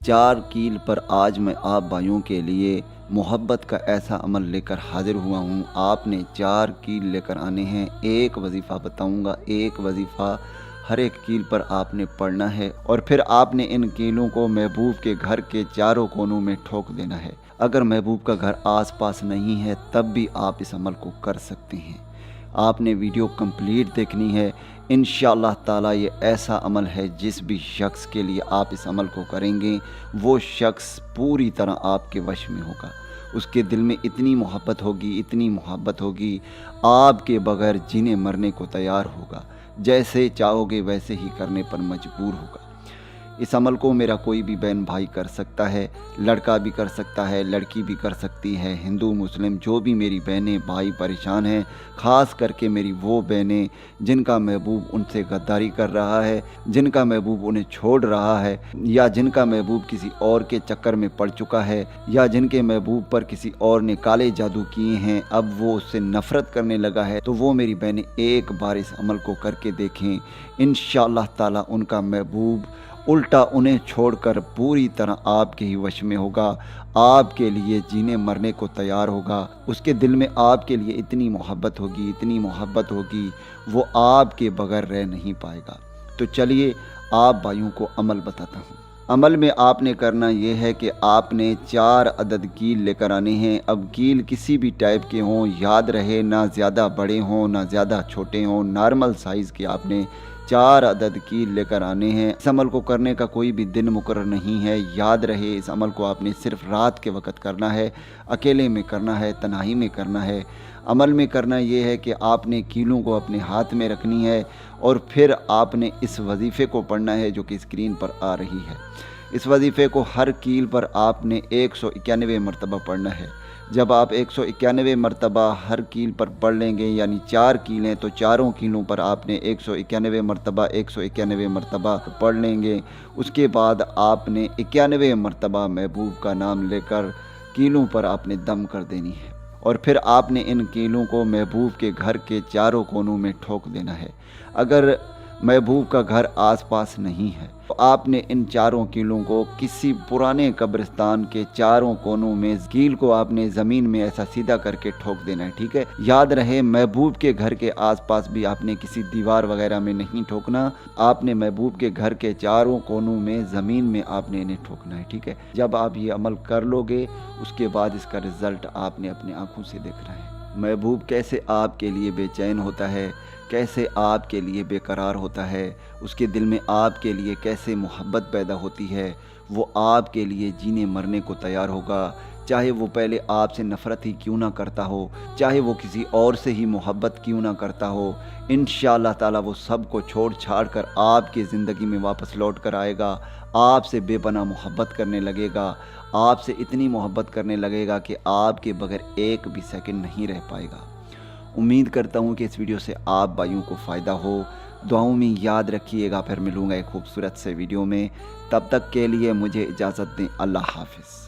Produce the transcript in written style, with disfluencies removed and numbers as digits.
4 कील पर आज मैं आप भाइयों के लिए मोहब्बत का ऐसा अमल लेकर हाजिर हुआ हूँ। आपने 4 कील लेकर आने हैं। एक वजीफ़ा बताऊँगा, एक वजीफ़ा हर एक कील पर आपने पढ़ना है और फिर आपने इन कीलों को महबूब के घर के चारों कोनों में ठोक देना है। अगर महबूब का घर आस पास नहीं है तब भी आप इस अमल को कर सकते हैं। आपने वीडियो कंप्लीट देखनी है। इंशाअल्लाह ताला ये ऐसा अमल है जिस भी शख्स के लिए आप इस अमल को करेंगे वो शख्स पूरी तरह आपके वश में होगा। उसके दिल में इतनी मोहब्बत होगी, इतनी मोहब्बत होगी, आपके बगैर जीने मरने को तैयार होगा। जैसे चाहोगे वैसे ही करने पर मजबूर होगा। इस अमल को मेरा कोई भी बहन भाई कर सकता है, लड़का भी कर सकता है, लड़की भी कर सकती है, हिंदू मुस्लिम जो भी मेरी बहनें भाई परेशान हैं, ख़ास करके मेरी वो बहनें जिनका महबूब उनसे गद्दारी कर रहा है, जिनका महबूब उन्हें छोड़ रहा है, या जिनका महबूब किसी और के चक्कर में पड़ चुका है, या जिनके महबूब पर किसी और ने काले जादू किए हैं, अब वो उससे नफ़रत करने लगा है, तो वो मेरी बहनें एक बार इस अमल को करके देखें। इंशाअल्लाह ताला उनका महबूब उल्टा उन्हें छोड़कर पूरी तरह आपके ही वश में होगा, आपके लिए जीने मरने को तैयार होगा। उसके दिल में आपके लिए इतनी मोहब्बत होगी, इतनी मोहब्बत होगी, वो आपके बगैर रह नहीं पाएगा। तो चलिए आप भाइयों को अमल बताता हूँ। अमल में आपने करना ये है कि आपने 4 अदद कील लेकर आने हैं। अब कील किसी भी टाइप के हों, याद रहे ना ज़्यादा बड़े हों ना ज़्यादा छोटे हों, नॉर्मल साइज़ के आपने 4 अदद कील लेकर आने हैं। इस अमल को करने का कोई भी दिन मुकर्रर नहीं है। याद रहे इस अमल को आपने सिर्फ रात के वक़्त करना है, अकेले में करना है, तन्हाई में करना है। अमल में करना ये है कि आपने कीलों को अपने हाथ में रखनी है और फिर आपने इस वजीफ़े को पढ़ना है जो कि स्क्रीन पर आ रही है। इस वजीफ़े को हर कील पर आपने 191 मरतबा पढ़ना है। जब आप 191 मरतबा हर कील पर पढ़ लेंगे, यानी 4 कीलें तो चारों कीलों पर आपने 191 मरतबा 191 मरतबा पढ़ लेंगे। उसके बाद आपने 91 मरतबा महबूब का नाम लेकर कीलों पर आपने दम कर देनी है और फिर आपने इन कीलों को महबूब के घर के चारों कोनों में ठोक देना है। अगर महबूब का घर आसपास नहीं है तो आपने इन चारों कीलों को किसी पुराने कब्रिस्तान के चारों कोनों में कील को आपने ज़मीन में ऐसा सीधा करके ठोक देना है, ठीक है। याद रहे महबूब के घर के आसपास भी आपने किसी दीवार वगैरह में नहीं ठोकना, आपने महबूब के घर के चारों कोनों में ज़मीन में आपने इन्हें ठोकना है, ठीक है। जब आप ये अमल कर लोगे उसके बाद इसका रिज़ल्ट आपने अपनी आँखों से देखना है। महबूब कैसे आपके लिए बेचैन होता है, कैसे आपके लिए बेकरार होता है, उसके दिल में आपके लिए कैसे मोहब्बत पैदा होती है, वो आपके लिए जीने मरने को तैयार होगा। चाहे वो पहले आपसे नफ़रत ही क्यों ना करता हो, चाहे वो किसी और से ही मोहब्बत क्यों ना करता हो, इंशाअल्लाह ताला वो सब को छोड़ छाड़ कर आपकी ज़िंदगी में वापस लौट कर आएगा। आपसे बेपनाह मोहब्बत करने लगेगा, आपसे इतनी मोहब्बत करने लगेगा कि आपके बगैर एक भी सेकंड नहीं रह पाएगा। उम्मीद करता हूँ कि इस वीडियो से आप भाइयों को फ़ायदा हो। दुआओं में याद रखिएगा। फिर मिलूँगा एक खूबसूरत से वीडियो में। तब तक के लिए मुझे इजाज़त दें। अल्लाह हाफ़िज़।